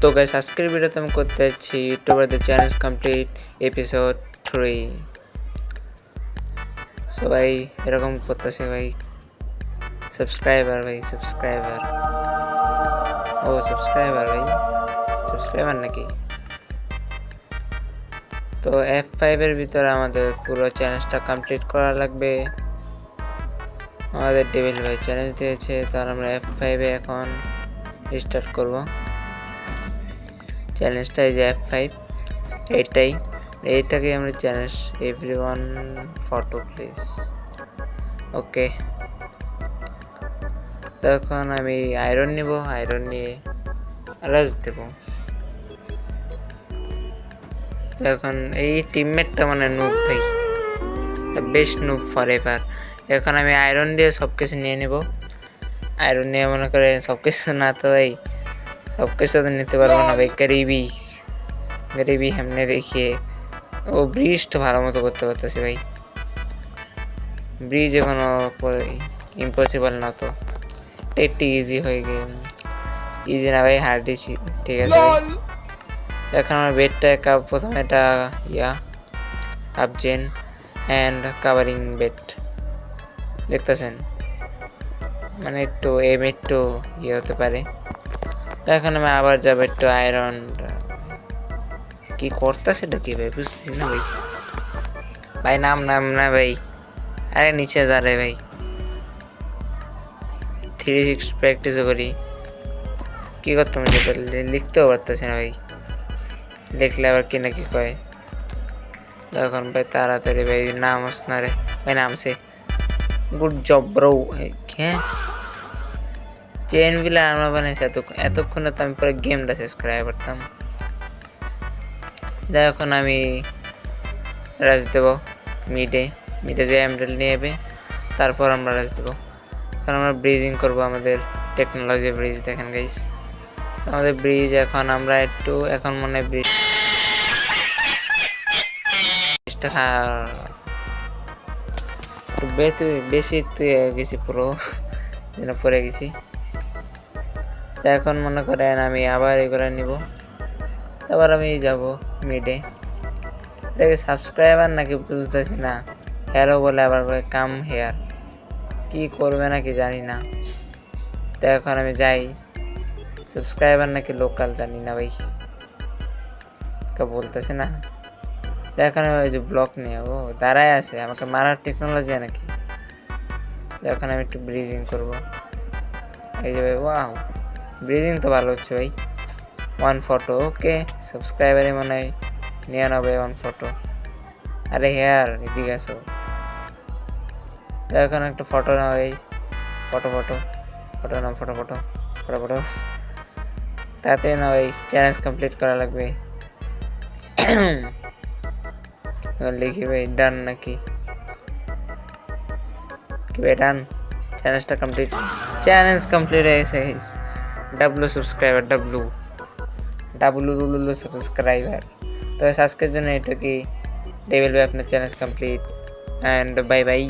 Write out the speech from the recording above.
তো গাইস আজকের ভিডিওতে আমি করতে যাচ্ছি ইউটিউবারদের চ্যালেঞ্জ কমপ্লিট এপিসোড 3। সবাই এরকম করতেছে ভাই, সাবস্ক্রাইবার ও সাবস্ক্রাইবার নাকি। তো F5 এর ভিতরে আমাদের পুরো চ্যালেঞ্জটা কমপ্লিট করা লাগবে। আমাদের ডেভিল ভাই চ্যালেঞ্জ দিয়েছে, তার আমরা F5 এ এখন স্টার্ট করব। চ্যালেঞ্জটা এই যে F5 এইটাকে আমরা challenge. Everyone photo please. Okay, তখন আমি আয়রন নিব, আয়রন নিয়ে রাজ দেব। এখন এই টিমমেটটা মানে নুব ভাই, বেস্ট নুব ফর এভার। এখন আমি আয়রন দিয়ে সব কিছু নিয়ে নেব। আয়রন নিয়ে মনে করে সব কিছু না, তো ভাই সব কিছু তো নিতে পারবো না ভাই। গরিবি সামনে দেখিয়ে ও ব্রিজ তো ভালো মতো করতে পারতেছি ভাই। ব্রিজ এখনো ইম্পসিবল না, তো একটু ইজি হয়ে গিয়ে ইজি না ভাই, হার্ড। ঠিক আছে ভাই, এখন আমার বেডটা প্রথমে এটা আপজেন অ্যান্ড কাভারিং বেড দেখতেছেন, মানে একটু একটু হতে পারে। তো এখন আমি আবার যাবো একটু আয়রন। কি করতেছে এটা কি ভাই, বুঝতেছি না ভাই নাম না ভাই। আরে নিচে যা রে ভাই, 3-6 প্র্যাকটিস করি। কি করতাম যেটা লিখতেও পারতেছি না ভাই, লিখলে আবার কি না কি কয়। এখন ভাই তাড়াতাড়ি ভাই নাম না রে ভাই, নামছে। Good job bro. হ্যাঁ, চেন বিলা আমরা বানাইছি এতক্ষণে তো আমি পুরো গেমটা শেষ করে পারতাম। এখন আমি রাজ দেব মিডে যে এমডেল নিয়ে যাবে, তারপর আমরা রাজ দেব। এখন আমরা ব্রিজিং করব, আমাদের টেকনোলজি ব্রিজ দেখেন গাইস। আমাদের ব্রিজ এখন মনে ব্রিজটা বেশি গেছি, পুরো যেন পরে গেছি। এখন মনে করেন আমি আবার এগুলো নিব, তারপর আমি যাব মিডে। এটাকে সাবস্ক্রাইবার নাকি বুঝতেছি না, হেয়ারও বলে আবার কাম হেয়ার, কি করবে নাকি জানি না। তো এখন আমি যাই, সাবস্ক্রাইবার নাকি লোকাল জানি না ভাই, বলতেছে না। তো এখন ওই যে ব্লক নিয়ে ও দাঁড়ায় আছে, আমাকে মারার টেকনোলজি নাকি। এখন আমি একটু ব্রিজিং করব। এই যে ভাই, ওয়াও ব্রিজিং তো ভালো হচ্ছে ভাই। 1 ফটো, ওকে সাবস্ক্রাইবারে মনে হয় নিয়ে নেবে 1 ফটো। আরে হেয়ার এদিকে আসো। এখন একটা ফটো নাও, এই ফটো নাও, ফটো তাতে না ভাই চ্যালেঞ্জ কমপ্লিট করা লাগবে। লিখি ভাই ডান নাকি কি ভাই, ডান। চ্যালেঞ্জ কমপ্লিট হয়ে গেছে। W subscriber, W subscriber. তো আজকের জন্য এটা কি ডেভিল ভাই আপনার challenge complete, and bye bye.